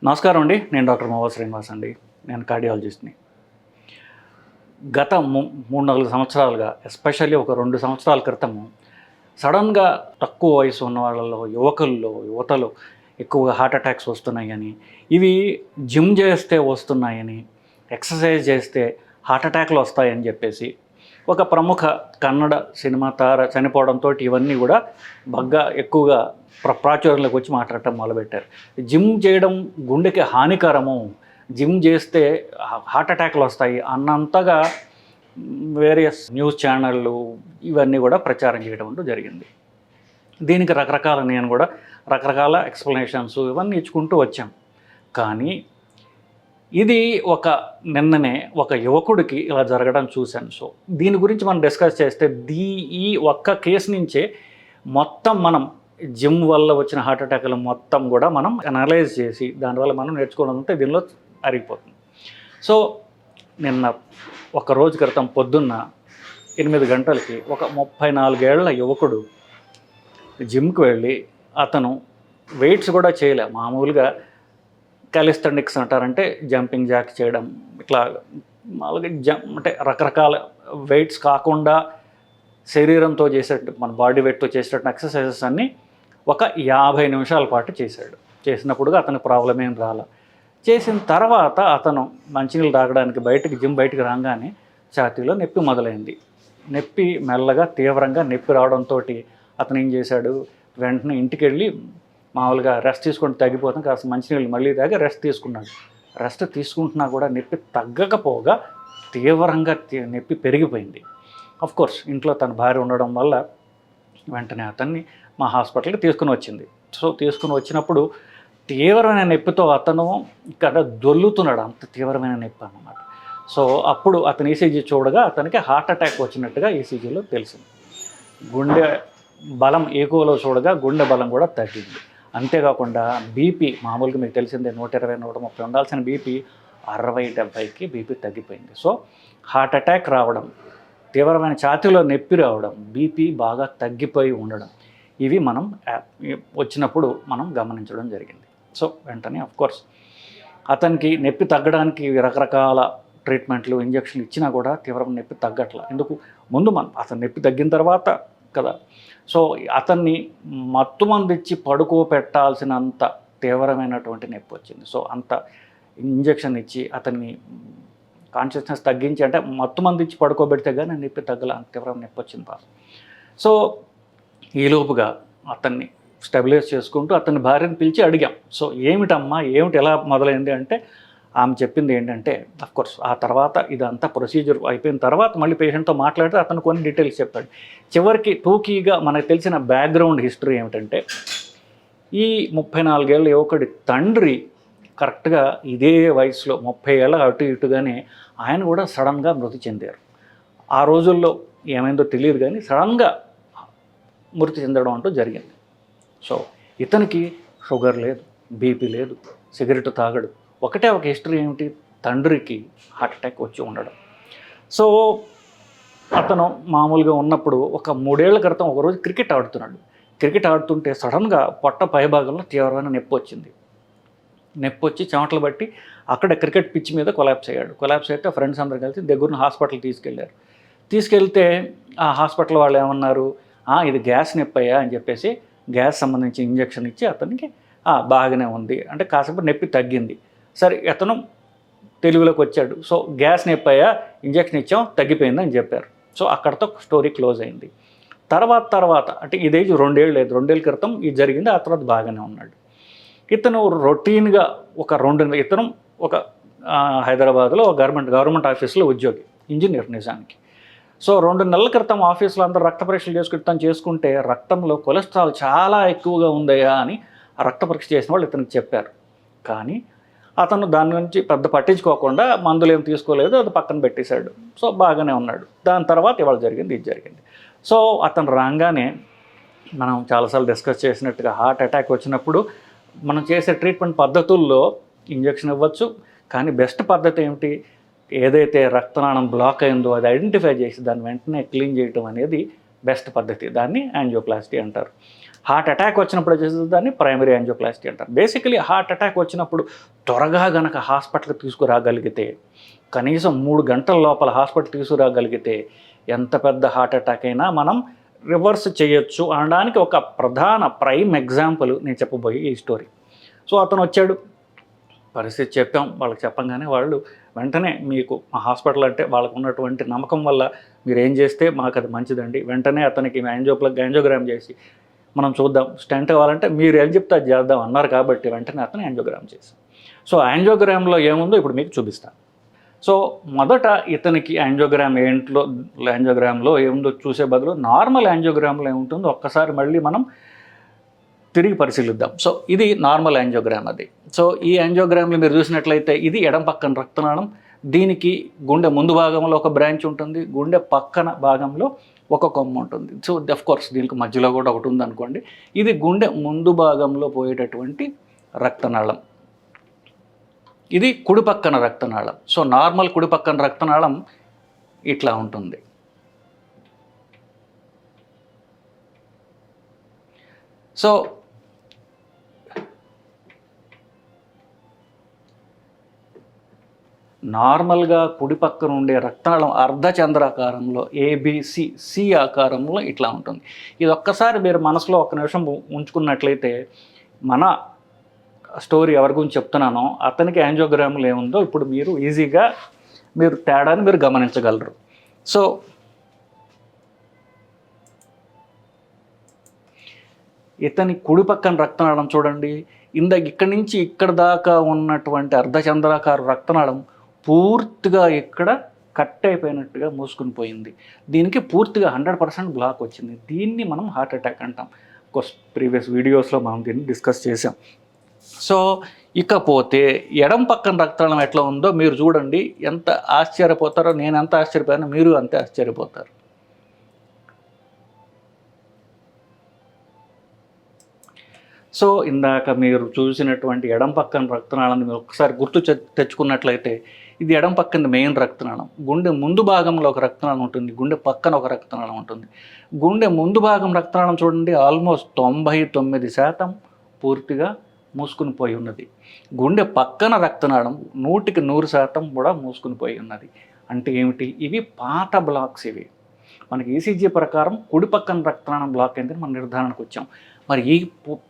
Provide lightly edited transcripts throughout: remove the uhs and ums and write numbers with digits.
నమస్కారం అండి. నేను డాక్టర్ మోవా శ్రీనివాస్ అండి. నేను కార్డియాలజిస్ట్‌ని. గత 3, 4 సంవత్సరాలుగా ఎస్పెషల్లీ ఒక 2 సంవత్సరాల క్రితము సడన్‌గా తక్కువ వయసు ఉన్న వాళ్ళలో, యువతలో ఎక్కువగా హార్ట్ అటాక్స్ వస్తున్నాయని, ఇవి జిమ్ చేస్తే వస్తున్నాయని, ఎక్సర్సైజ్ చేస్తే హార్ట్ అటాక్‌లు వస్తాయని చెప్పేసి ఒక ప్రముఖ కన్నడ సినిమా తార చనిపోవడంతో ఇవన్నీ కూడా బాగా ఎక్కువగా ప్రాచుర్యంలోకి వచ్చి మాట్లాడటం మొదలుపెట్టారు. జిమ్ చేయడం గుండెకి హానికరము, జిమ్ చేస్తే హార్ట్ అటాక్లు వస్తాయి అన్నంతగా వేరియస్ న్యూస్ ఛానళ్ళు ఇవన్నీ కూడా ప్రచారం చేయడం అంటూ జరిగింది. దీనికి నేను కూడా రకరకాల ఎక్స్ప్లెనేషన్స్ ఇవన్నీ ఇచ్చుకుంటూ వచ్చాం. కానీ ఇది నిన్ననే ఒక యువకుడికి ఇలా జరగడం చూశాను. సో దీని గురించి మనం డిస్కస్ చేస్తే ఈ ఒక్క కేసు నుంచే మొత్తం మనం జిమ్ వల్ల వచ్చిన హార్ట్ అటాక్లు మొత్తం కూడా మనం అనలైజ్ చేసి దానివల్ల మనం నేర్చుకోవడంతో దీనిలో అరిగిపోతుంది. సో నిన్న ఒక రోజు క్రితం పొద్దున్న 8 గంటలకి ఒక 34 ఏళ్ల యువకుడు జిమ్కి వెళ్ళి అతను వెయిట్స్ కూడా చేయలే, మామూలుగా కాలిస్థెనిక్స్ అంటారంటే జంపింగ్ జాక్ చేయడం, ఇట్లా మామూలుగా అంటే రకరకాల వెయిట్స్ కాకుండా శరీరంతో చేసేట్టు మన బాడీ వెయిట్తో చేసేటట్టు ఎక్సర్సైజెస్ అన్నీ ఒక 50 నిమిషాల పాటు చేశాడు. చేసినప్పుడు అతనికి ప్రాబ్లం ఏం రాలే. చేసిన తర్వాత అతను మంచినీళ్ళు తాగడానికి జిమ్ బయటికి రాగానే ఛాతీలో నొప్పి మొదలైంది. నొప్పి మెల్లగా తీవ్రంగా నొప్పి రావడంతో అతను ఏం చేశాడు, వెంటనే ఇంటికి వెళ్ళి మామూలుగా రెస్ట్ తీసుకుంటే తగ్గిపోతాం కాస్త మంచినీళ్ళు మళ్ళీ తాగి రెస్ట్ తీసుకున్నాడు. రెస్ట్ తీసుకుంటున్నా కూడా నొప్పి తగ్గకపోగా తీవ్రంగా నొప్పి పెరిగిపోయింది. కోర్స్ ఇంట్లో తన భార్య ఉండడం వల్ల వెంటనే అతన్ని మా హాస్పిటల్కి తీసుకుని వచ్చింది. సో తీసుకుని వచ్చినప్పుడు తీవ్రమైన నొప్పితో అతను ఇక్కడ దొల్లుతున్నాడు, అంత తీవ్రమైన నొప్పి అన్నమాట. సో అప్పుడు అతను ఈసీజీ చూడగా అతనికి హార్ట్ అటాక్ వచ్చినట్టుగా ఈసీజీలో తెలిసింది. గుండె బలం ఈకోలో చూడగా గుండె బలం కూడా తగ్గింది. అంతేకాకుండా బీపీ మామూలుగా మీకు తెలిసిందే 120, 130 ఉండాల్సిన బీపీ 60-70కి బీపీ తగ్గిపోయింది. సో హార్ట్ అటాక్ రావడం, తీవ్రమైన ఛాతీలో నొప్పి రావడం, బీపీ బాగా తగ్గిపోయి ఉండడం, ఇవి మనం వచ్చినప్పుడు మనం గమనించడం జరిగింది. సో వెంటనే కోర్స్ అతనికి నొప్పి తగ్గడానికి రకరకాల ట్రీట్మెంట్లు ఇంజక్షన్లు ఇచ్చినా కూడా తీవ్రమైన నొప్పి తగ్గట్ల. ఎందుకు, ముందు అతను నొప్పి తగ్గిన తర్వాత కదా. సో అతన్ని మత్తుమందు ఇచ్చి పడుకోబెట్టాల్సినంత తీవ్రమైనటువంటి నొప్పి వచ్చింది. సో అంత ఇంజక్షన్ ఇచ్చి అతన్ని కాన్షియస్నెస్ తగ్గించి, అంటే మత్తుమందు ఇచ్చి పడుకోబెడితే కానీ నొప్పి తగ్గల, అంత తీవ్రమైన నొప్పి వచ్చింది బాగా. సో ఈలోపుగా అతన్ని స్టెబిలైజ్ చేసుకుంటూ అతని భార్యను పిలిచి అడిగాం. సో ఏమిటమ్మా, ఎలా మొదలైంది అంటే ఆమె చెప్పింది ఏంటంటే, కోర్స్ ఆ తర్వాత ఇదంతా ప్రొసీజర్ అయిపోయిన తర్వాత మళ్ళీ పేషెంట్తో మాట్లాడితే అతను కొన్ని డీటెయిల్స్ చెప్పాడు. చివరికి టూకీగా మనకు తెలిసిన బ్యాక్గ్రౌండ్ హిస్టరీ ఏమిటంటే, ఈ 34 ఏళ్ళ యువకుడి తండ్రి కరెక్ట్గా ఇదే వయసులో 30 ఏళ్ళ అటు ఇటుగానే ఆయన కూడా సడన్గా మృతి చెందారు. ఆ రోజుల్లో ఏమైందో తెలియదు కానీ సడన్గా మృతి చెందడం అంటూ జరిగింది. సో ఇతనికి షుగర్ లేదు, బీపీ లేదు, సిగరెట్ తాగడు. ఒక హిస్టరీ ఏమిటి, తండ్రికి హార్ట్ అటాక్ వచ్చి ఉండడం. సో అతను మామూలుగా ఉన్నప్పుడు ఒక 3 ఏళ్ల క్రితం ఒకరోజు క్రికెట్ ఆడుతున్నాడు. క్రికెట్ ఆడుతుంటే సడన్గా పొట్ట పైభాగంలో తీవ్రమైన నొప్పి వచ్చింది. నొప్పి వచ్చి చెమటలు బట్టి అక్కడ క్రికెట్ పిచ్ మీద కొలాప్స్ అయ్యాడు. కొలాప్స్ అయితే ఫ్రెండ్స్ అందరూ కలిసి దగ్గరున్న హాస్పిటల్ తీసుకెళ్లారు. తీసుకెళ్తే ఆ హాస్పిటల్ వాళ్ళు ఏమన్నారు, ఇది గ్యాస్ నొప్పి అయ్యా అని చెప్పేసి గ్యాస్ సంబంధించి ఇంజక్షన్ ఇచ్చి అతనికి బాగానే ఉంది అంటే కాసేపు నొప్పి తగ్గింది. సరే అతను తెలివిలోకి వచ్చాడు. సో గ్యాస్ నొప్పి అయ్యా, ఇంజక్షన్ ఇచ్చాం, తగ్గిపోయిందని చెప్పారు. సో అక్కడితో స్టోరీ క్లోజ్ అయింది. తర్వాత అంటే ఇదేజ్ 2 ఏళ్ళు లేదు, 2 ఏళ్ళ క్రితం ఇది జరిగింది. ఆ తర్వాత బాగానే ఉన్నాడు. ఇతను రొటీన్గా ఇతను ఒక హైదరాబాద్లో గవర్నమెంట్ ఆఫీస్లో ఉద్యోగి, ఇంజనీర్ నిజానికి. సో 2 నెలల క్రితం ఆఫీస్లో అందరూ రక్త పరీక్షలు చేసుకుంటే రక్తంలో కొలెస్ట్రాల్ చాలా ఎక్కువగా ఉందయ్యా అని ఆ రక్త పరీక్ష చేసిన వాళ్ళు ఇతనికి చెప్పారు. కానీ అతను దాని నుంచి పెద్ద పట్టించుకోకుండా మందులు ఏం తీసుకోలేదు, అది పక్కన పెట్టేశాడు. సో బాగానే ఉన్నాడు. దాని తర్వాత ఇవాళ ఇది జరిగింది. సో అతను రాగానే మనం చాలాసార్లు డిస్కస్ చేసినట్టుగా హార్ట్ అటాక్ వచ్చినప్పుడు మనం చేసే ట్రీట్మెంట్ పద్ధతుల్లో ఇంజక్షన్ ఇవ్వచ్చు. కానీ బెస్ట్ పద్ధతి ఏమిటి, ఏదైతే రక్తనాళం బ్లాక్ అయిందో అది ఐడెంటిఫై చేసి దాన్ని వెంటనే క్లీన్ చేయటం అనేది బెస్ట్ పద్ధతి. దాన్ని యాంజియోప్లాస్టీ అంటారు. హార్ట్ అటాక్ వచ్చినప్పుడు చేసే దాన్ని ప్రైమరీ యాంజియోప్లాస్టీ అంటారు. బేసికలీ హార్ట్ అటాక్ వచ్చినప్పుడు త్వరగా గనక హాస్పిటల్కి తీసుకురాగలిగితే, కనీసం 3 గంటల లోపల హాస్పిటల్ తీసుకురాగలిగితే ఎంత పెద్ద హార్ట్ అటాక్ అయినా మనం రివర్స్ చేయొచ్చు అనడానికి ఒక ప్రధాన ప్రైమ్ ఎగ్జాంపుల్ నేను చెప్పబోయే ఈ స్టోరీ. సో అతను వచ్చాడు, పరిస్థితి చెప్పాం, వాళ్ళకి చెప్పంగానే వాళ్ళు వెంటనే మీకు మా హాస్పిటల్ అంటే వాళ్ళకు ఉన్నటువంటి నమ్మకం వల్ల మీరు ఏం చేస్తే మాకు అది మంచిదండి, వెంటనే అతనికి యాంజియోగ్రామ్ చేసి మనం చూద్దాం, స్టెంట్ అవ్వాలంటే మీరు ఏం చెప్తే అది చేద్దాం అన్నారు కాబట్టి వెంటనే అతను యాంజియోగ్రామ్ చేశాం. సో యాంజియోగ్రామ్లో ఏముందో ఇప్పుడు మీకు చూపిస్తాను. సో మొదట ఇతనికి యాంజియోగ్రామ్లో ఏముందో చూసే బదులు నార్మల్ యాంజియోగ్రామ్లో ఏముంటుందో ఒక్కసారి మళ్ళీ మనం తిరిగి పరిశీలిద్దాం. సో ఇది నార్మల్ యాంజియోగ్రామ్ అది. సో ఈ యాంజియోగ్రామ్లో మీరు చూసినట్లయితే ఇది ఎడం పక్కన రక్తనాళం, దీనికి గుండె ముందు భాగంలో ఒక బ్రాంచ్ ఉంటుంది, గుండె పక్కన భాగంలో ఒక కొమ్మ ఉంటుంది. సో కోర్స్ దీనికి మధ్యలో కూడా ఒకటి ఉందనుకోండి. ఇది గుండె ముందు భాగంలో పోయేటటువంటి రక్తనాళం, ఇది కుడి పక్కన రక్తనాళం. సో నార్మల్ కుడి పక్కన రక్తనాళం ఇట్లా ఉంటుంది. సో నార్మల్గా కుడి పక్కన ఉండే రక్తనాళం అర్ధచంద్రాకారంలో సి ఆకారంలో ఇట్లా ఉంటుంది. ఇది ఒక్కసారి మీరు మనసులో ఒక్క నిమిషం ఉంచుకున్నట్లయితే మన స్టోరీ ఎవరి గురించి చెప్తున్నానో అతనికి యాంజియోగ్రామ్లో ఏముందో ఇప్పుడు మీరు ఈజీగా మీరు తేడాని మీరు గమనించగలరు. సో ఇతని కుడి పక్కన రక్తనాళం చూడండి, ఇక్కడి నుంచి ఇక్కడ దాకా ఉన్నటువంటి అర్ధచంద్రాకార రక్తనాళం పూర్తిగా ఇక్కడ కట్ అయిపోయినట్టుగా మూసుకుని పోయింది. దీనికి పూర్తిగా 100% బ్లాక్ వచ్చింది. దీన్ని మనం హార్ట్ అటాక్ అంటాం. ప్రీవియస్ వీడియోస్లో మనం దీన్ని డిస్కస్ చేసాం. సో ఇకపోతే ఎడం పక్కన రక్తనాళం ఎట్లా ఉందో మీరు చూడండి, ఎంత ఆశ్చర్యపోతారో, నేను ఎంత ఆశ్చర్యపోయానో మీరు అంతే ఆశ్చర్యపోతారు. సో ఇందాక మీరు చూసినటువంటి ఎడం పక్కన రక్తనాళాన్ని మీరు ఒకసారి గుర్తు తెచ్చుకున్నట్లయితే ఇది ఎడం పక్కన మెయిన్ రక్తనాళం. గుండె ముందు భాగంలో ఒక రక్తనాళం ఉంటుంది, గుండె పక్కన ఒక రక్తనాళం ఉంటుంది. గుండె ముందు భాగం రక్తనాళం చూడండి, ఆల్మోస్ట్ 99% పూర్తిగా మూసుకుని పోయి ఉన్నది. గుండె పక్కన రక్తనాళం 100% కూడా మూసుకుని పోయి ఉన్నది. అంటే ఏమిటి? ఇవి పాత బ్లాక్స్. ఇవి మనకి ఈసీజీ ప్రకారం కుడి పక్కన రక్తనాళం బ్లాక్ అయిందని మనం నిర్ధారణకు వచ్చాం. మరి ఈ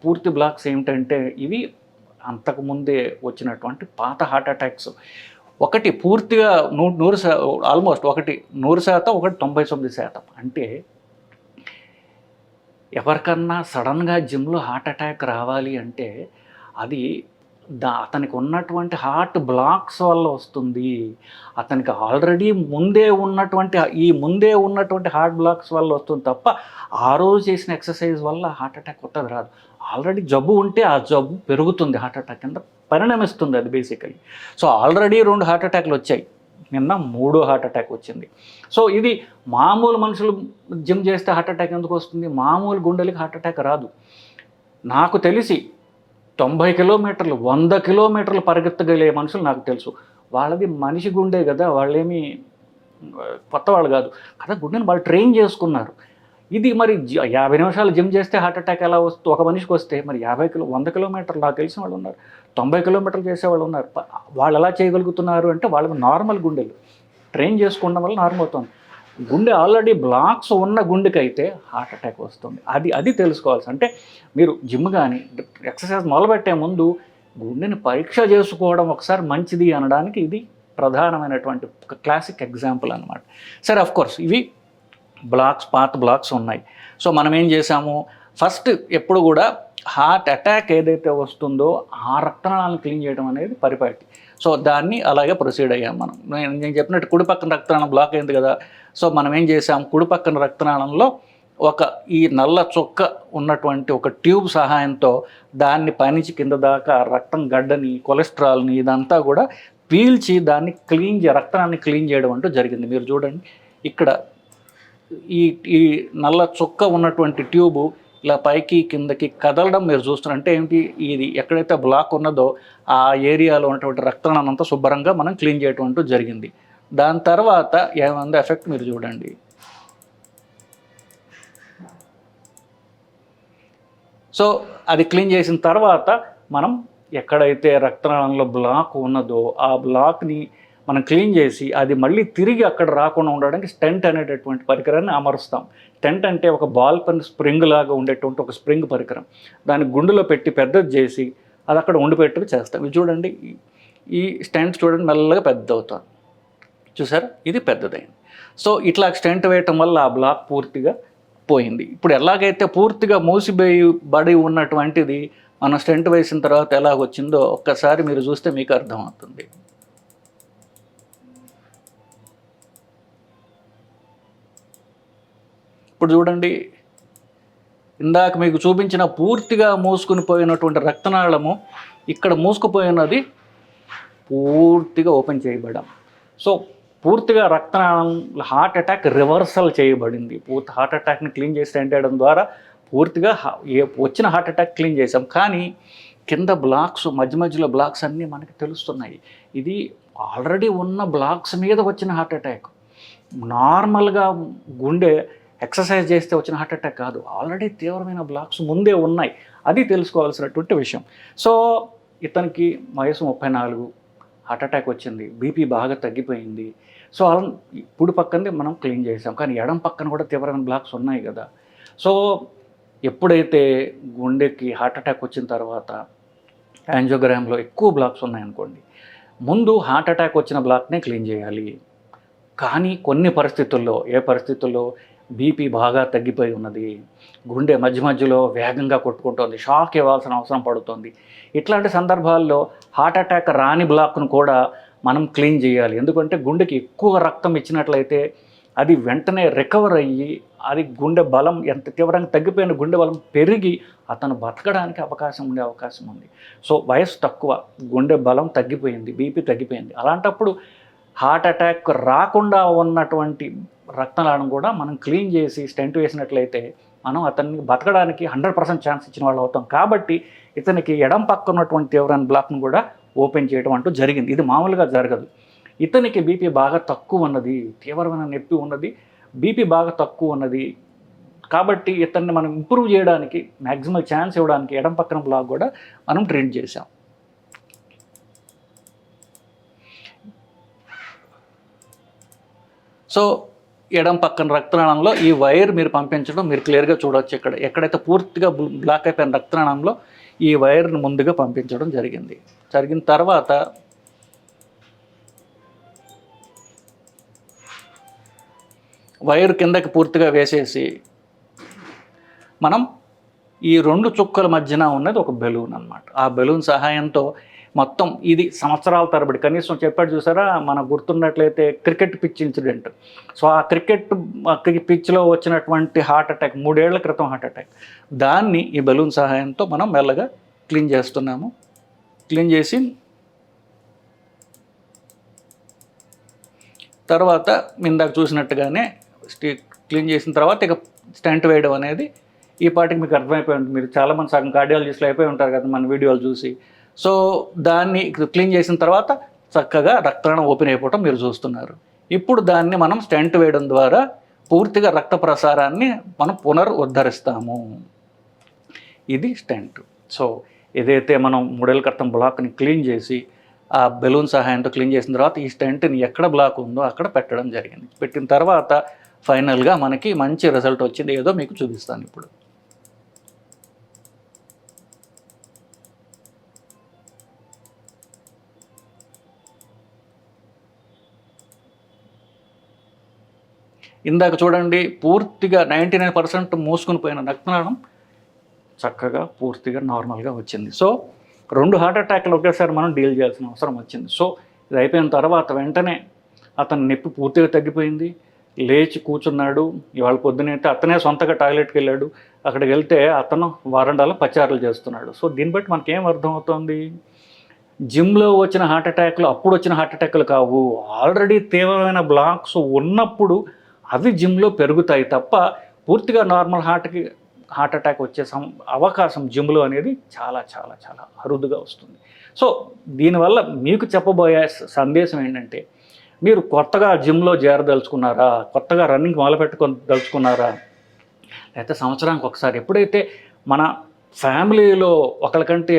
పూర్తి బ్లాక్స్ ఏమిటంటే ఇవి అంతకుముందే వచ్చినటువంటి పాత హార్ట్ అటాక్స్. ఒకటి పూర్తిగా 100 ఆల్మోస్ట్, ఒకటి 100%, ఒకటి 99%. అంటే ఎవరికన్నా సడన్గా జిమ్లో హార్ట్ అటాక్ రావాలి అంటే అది అతనికి ఉన్నటువంటి హార్ట్ బ్లాక్స్ వల్ల వస్తుంది. అతనికి ఆల్రెడీ ముందే ఉన్నటువంటి హార్ట్ బ్లాక్స్ వల్ల వస్తుంది తప్ప ఆ రోజు చేసిన ఎక్సర్సైజ్ వల్ల హార్ట్ అటాక్ కొత్తది రాదు. ఆల్రెడీ జబ్బు ఉంటే ఆ జబ్బు పెరుగుతుంది, హార్ట్ అటాక్ కింద పరిణమిస్తుంది అది బేసికలీ. సో ఆల్రెడీ 2 హార్ట్ అటాక్లు వచ్చాయి, నిన్న 3వ హార్ట్ అటాక్ వచ్చింది. సో ఇది మామూలు మనుషులు జిమ్ చేస్తే హార్ట్ అటాక్ ఎందుకు వస్తుంది? మామూలు గుండెలకి హార్ట్ అటాక్ రాదు. నాకు తెలిసి 90 కిలోమీటర్లు 100 కిలోమీటర్లు పరిగెత్తగలిగే మనుషులు నాకు తెలుసు. వాళ్ళది మనిషి గుండె కదా, వాళ్ళేమీ కొత్త వాళ్ళు కాదు కదా, గుండెని వాళ్ళు ట్రైన్ చేసుకున్నారు. ఇది మరి 50 నిమిషాలు జిమ్ చేస్తే హార్ట్ అటాక్ ఎలా వస్తుంది ఒక మనిషికి వస్తే? మరి 100 కిలోమీటర్లు నాకు తెలిసిన వాళ్ళు ఉన్నారు, 90 కిలోమీటర్లు చేసేవాళ్ళు ఉన్నారు. వాళ్ళు ఎలా చేయగలుగుతున్నారు అంటే వాళ్ళకి నార్మల్ గుండెలు ట్రైన్ చేసుకోవడం వల్ల నార్మల్ అవుతుంది. గుండె ఆల్రెడీ బ్లాక్స్ ఉన్న గుండెకైతే హార్ట్ అటాక్ వస్తుంది. అది తెలుసుకోవాల్సి. అంటే మీరు జిమ్ కానీ ఎక్సర్సైజ్ మొదలుపెట్టే ముందు గుండెని పరీక్ష చేసుకోవడం ఒకసారి మంచిది అనడానికి ఇది ప్రధానమైనటువంటి ఒక క్లాసిక్ ఎగ్జాంపుల్ అనమాట. సరే, అఫ్కోర్స్ ఇవి పాత బ్లాక్స్ ఉన్నాయి. సో మనం ఏం చేసాము, ఫస్ట్ ఎప్పుడు కూడా హార్ట్ అటాక్ ఏదైతే వస్తుందో ఆ రక్తనాళాలను క్లీన్ చేయడం అనేది పరిపాటి. సో దాన్ని అలాగే ప్రొసీడ్ అయ్యాం మనం. నేను చెప్పినట్టు కుడి పక్కన రక్తనాళం బ్లాక్ అయింది కదా. సో మనం ఏం చేసాం, కుడి పక్కన రక్తనాళంలో ఈ నల్ల చొక్క ఉన్నటువంటి ఒక ట్యూబ్ సహాయంతో దాన్ని పైనుంచి కింద దాకా రక్తం గడ్డని, కొలెస్ట్రాల్ని ఇదంతా కూడా పీల్చి దాన్ని రక్తనాన్ని క్లీన్ చేయడం అంటూ జరిగింది. మీరు చూడండి, ఇక్కడ ఈ నల్ల చొక్క ఉన్నటువంటి ట్యూబు ఇలా పైకి కిందకి కదలడం మీరు చూస్తున్నారు. అంటే ఏంటి, ఇది ఎక్కడైతే బ్లాక్ ఉన్నదో ఆ ఏరియాలో ఉన్నటువంటి రక్తనాళం అంతా శుభ్రంగా మనం క్లీన్ చేయడం అంటూ జరిగింది. దాని తర్వాత ఏమైందో ఎఫెక్ట్ మీరు చూడండి. సో అది క్లీన్ చేసిన తర్వాత మనం ఎక్కడైతే రక్తనాళంలో బ్లాక్ ఉన్నదో ఆ బ్లాక్ని మనం క్లీన్ చేసి అది మళ్ళీ తిరిగి అక్కడ రాకుండా ఉండడానికి స్టెంట్ అనేటటువంటి పరికరాన్ని అమరుస్తాం. స్టెంట్ అంటే ఒక బాల్ పెన్ స్ప్రింగ్ లాగా ఉండేటువంటి ఒక స్ప్రింగ్ పరికరం. దాన్ని గుండెలో పెట్టి పెద్దది చేసి అది అక్కడ ఉండిపెట్టుకు చేస్తాం. ఇది చూడండి, ఈ స్టెంట్ చూడండి మెల్లగా పెద్ద అవుతుంది. చూసారా, ఇది పెద్దదైంది. సో ఇట్లా స్టెంట్ వేయటం వల్ల ఆ బ్లాక్ పూర్తిగా పోయింది. ఇప్పుడు ఎలాగైతే పూర్తిగా మూసిబడి ఉన్నటువంటిది మనం స్టెంట్ వేసిన తర్వాత ఎలాగొచ్చిందో ఒక్కసారి మీరు చూస్తే మీకు అర్థమవుతుంది. ఇప్పుడు చూడండి, ఇందాక మీకు చూపించిన పూర్తిగా మూసుకుని పోయినటువంటి రక్తనాళము ఇక్కడ మూసుకుపోయినది పూర్తిగా ఓపెన్ చేయబడ్డాం. సో పూర్తిగా రక్తనాళం హార్ట్ అటాక్ రివర్సల్ చేయబడింది. పూర్తి హార్ట్ అటాక్ని క్లీన్ చేసి వేయడం ద్వారా పూర్తిగా వచ్చిన హార్ట్ అటాక్ క్లీన్ చేసాం. కానీ కింద బ్లాక్స్ మధ్య మధ్యలో బ్లాక్స్ అన్నీ మనకి తెలుస్తున్నాయి. ఇది ఆల్రెడీ ఉన్న బ్లాక్స్ మీద వచ్చిన హార్ట్ అటాక్. నార్మల్గా గుండె ఎక్సర్సైజ్ చేస్తే వచ్చిన హార్ట్ అటాక్ కాదు, ఆల్రెడీ తీవ్రమైన బ్లాక్స్ ముందే ఉన్నాయి. అది తెలుసుకోవాల్సినటువంటి విషయం. సో ఇతనికి వయసు 34, హార్ట్ అటాక్ వచ్చింది, బీపీ బాగా తగ్గిపోయింది. సో ఇప్పుడు పక్కనే మనం క్లీన్ చేసాం, కానీ ఎడం పక్కన కూడా తీవ్రమైన బ్లాక్స్ ఉన్నాయి కదా. సో ఎప్పుడైతే గుండెకి హార్ట్ అటాక్ వచ్చిన తర్వాత యాంజియోగ్రామ్లో ఎక్కువ బ్లాక్స్ ఉన్నాయనుకోండి, ముందు హార్ట్ అటాక్ వచ్చిన బ్లాక్నే క్లీన్ చేయాలి. కానీ కొన్ని పరిస్థితుల్లో, ఏ పరిస్థితుల్లో బీపీ బాగా తగ్గిపోయి ఉన్నది, గుండె మధ్య మధ్యలో వేగంగా కొట్టుకుంటుంది, షాక్ ఇవ్వాల్సిన అవసరం పడుతుంది, ఇట్లాంటి సందర్భాల్లో హార్ట్ అటాక్ రాని బ్లాక్ను కూడా మనం క్లీన్ చేయాలి. ఎందుకంటే గుండెకి ఎక్కువ రక్తం ఇచ్చినట్లయితే అది వెంటనే రికవర్ అయ్యి అది గుండె బలం ఎంత తీవ్రంగా తగ్గిపోయిన గుండె బలం పెరిగి అతను బతకడానికి ఉండే అవకాశం ఉంది. సో వయసు తక్కువ, గుండె బలం తగ్గిపోయింది, బీపీ తగ్గిపోయింది. అలాంటప్పుడు హార్ట్ అటాక్ రాకుండా ఉన్నటువంటి రక్తనాళం కూడా మనం క్లీన్ చేసి స్టెంట్ వేసినట్లయితే మనం అతన్ని బతకడానికి 100% ఛాన్స్ ఇచ్చిన వాళ్ళు అవుతాం. కాబట్టి ఇతనికి ఎడం పక్క ఉన్నటువంటి తీవ్రమైన బ్లాక్ను కూడా ఓపెన్ చేయడం అంటూ జరిగింది. ఇది మామూలుగా జరగదు. ఇతనికి బీపీ బాగా తక్కువ ఉన్నది, తీవ్రమైన నొప్పి ఉన్నది, బీపీ బాగా తక్కువ ఉన్నది. కాబట్టి ఇతన్ని మనం ఇంప్రూవ్ చేయడానికి మ్యాక్సిమం ఛాన్స్ ఇవ్వడానికి ఎడం పక్కన బ్లాక్ కూడా మనం ట్రీట్ చేసాం. సో ఎడం పక్కన రక్తనాళంలో ఈ వైర్ మీరు పంపించడం మీరు క్లియర్గా చూడవచ్చు. ఎక్కడైతే పూర్తిగా బ్లాక్ అయిపోయిన రక్తనాళంలో ఈ వైర్ని ముందుగా పంపించడం జరిగిన తర్వాత వైర్ కిందకి పూర్తిగా వేసేసి మనం ఈ 2 చుక్కల మధ్యన ఉన్నది ఒక బెలూన్ అన్నమాట. ఆ బెలూన్ సహాయంతో మొత్తం ఇది సంవత్సరాల తరబడి, కనీసం చెప్పాడు చూసారా, మనకు గుర్తున్నట్లయితే క్రికెట్ పిచ్ ఇన్సిడెంట్. సో ఆ క్రికెట్ పిచ్లో వచ్చినటువంటి హార్ట్ అటాక్ 3 ఏళ్ల క్రితం హార్ట్ అటాక్, దాన్ని ఈ బెలూన్ సహాయంతో మనం మెల్లగా క్లీన్ చేస్తున్నాము. క్లీన్ చేసి తర్వాత ఇందాక చూసినట్టుగానే క్లీన్ చేసిన తర్వాత ఇక స్టెంట్ వేయడం అనేది ఈ పాటికి మీకు అర్థమైపోయి ఉంటుంది. మీరు చాలామంది సగం కార్డియాలజిస్టులు అయిపోయి ఉంటారు కదా మన వీడియోలు చూసి. సో దాన్ని క్లీన్ చేసిన తర్వాత చక్కగా రక్తనాళం ఓపెన్ అయిపోవటం మీరు చూస్తున్నారు. ఇప్పుడు దాన్ని మనం స్టెంట్ వేయడం ద్వారా పూర్తిగా రక్త ప్రసారాన్ని మనం పునరుద్ధరిస్తాము. ఇది స్టెంట్. సో ఏదైతే మనం 3 ఏళ్ల క్రితం బ్లాక్ని క్లీన్ చేసి ఆ బెలూన్ సహాయంతో క్లీన్ చేసిన తర్వాత ఈ స్టెంట్ని ఎక్కడ బ్లాక్ ఉందో అక్కడ పెట్టడం జరిగింది. పెట్టిన తర్వాత ఫైనల్గా మనకి మంచి రిజల్ట్ వచ్చింది. ఏదో మీకు చూపిస్తాను ఇప్పుడు. ఇందాక చూడండి, పూర్తిగా 99% మూసుకుని పోయిన రక్తనాళం చక్కగా పూర్తిగా నార్మల్గా వచ్చింది. సో 2 హార్ట్ అటాక్లు ఒకేసారి మనం డీల్ చేయాల్సిన అవసరం వచ్చింది. సో ఇది అయిపోయిన తర్వాత వెంటనే అతని నొప్పి పూర్తిగా తగ్గిపోయింది, లేచి కూర్చున్నాడు. ఇవాళ పొద్దునైతే అతనే సొంతగా టాయిలెట్కి వెళ్ళాడు. అక్కడికి వెళ్తే అతను వరండాలో పచారులు చేస్తున్నాడు. సో దీన్ని బట్టి మనకేం అర్థమవుతుంది, జిమ్లో వచ్చిన హార్ట్ అటాక్లు అప్పుడు వచ్చిన హార్ట్ అటాక్లు కావు. ఆల్రెడీ తీవ్రమైన బ్లాక్స్ ఉన్నప్పుడు అవి జిమ్లో పెరుగుతాయి తప్ప పూర్తిగా నార్మల్ హార్ట్ అటాక్ వచ్చే అవకాశం జిమ్లో అనేది చాలా చాలా చాలా అరుదుగా వస్తుంది. సో దీనివల్ల మీకు చెప్పబోయే సందేశం ఏంటంటే, మీరు కొత్తగా జిమ్లో చేరదలుచుకున్నారా, కొత్తగా రన్నింగ్ మొదలుపెట్టుకొని దలుచుకున్నారా, లేకపోతే సంవత్సరానికి ఒకసారి ఎప్పుడైతే మన ఫ్యామిలీలో ఒకరికంటే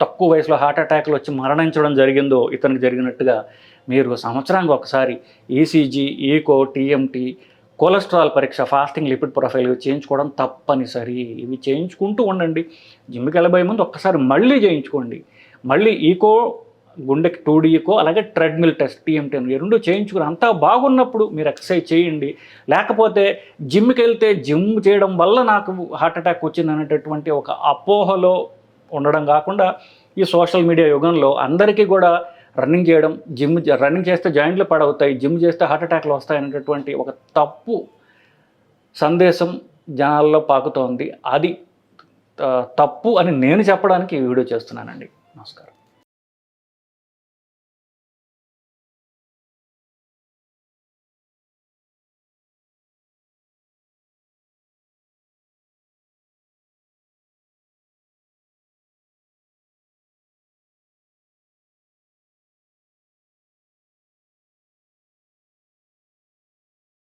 తక్కువ వయసులో హార్ట్ అటాక్లు వచ్చి మరణించడం జరిగిందో ఇతనికి జరిగినట్టుగా మీరు సంవత్సరానికి ఒకసారి ఈసీజీ, ఈకో, టీఎంటీ, కొలెస్ట్రాల్ పరీక్ష, ఫాస్టింగ్ లిపిడ్ ప్రొఫైల్ చేయించుకోవడం తప్పనిసరి. ఇవి చేయించుకుంటూ ఉండండి. జిమ్కి వెళ్ళబోయే ముందు ఒక్కసారి మళ్ళీ చేయించుకోండి. మళ్ళీ ఈకో, గుండెకి 2D ఈకో, అలాగే ట్రెడ్మిల్ టెస్ట్ టీఎంటీ ఈ రెండు చేయించుకుని అంతా బాగున్నప్పుడు మీరు ఎక్సర్సైజ్ చేయండి. లేకపోతే జిమ్కి వెళ్తే జిమ్ చేయడం వల్ల నాకు హార్ట్ అటాక్ వచ్చింది అనేటటువంటి ఒక అపోహలో ఉండడం కాకుండా ఈ సోషల్ మీడియా యుగంలో అందరికీ కూడా రన్నింగ్ చేయడం, రన్నింగ్ చేస్తే జాయింట్లు పడవుతాయి, జిమ్ చేస్తే హార్ట్ అటాక్లు వస్తాయి అనేటటువంటి ఒక తప్పు సందేశం జనాల్లో పాకుతోంది. అది తప్పు అని నేను చెప్పడానికి ఈ వీడియో చేస్తున్నానండి. నమస్కారం.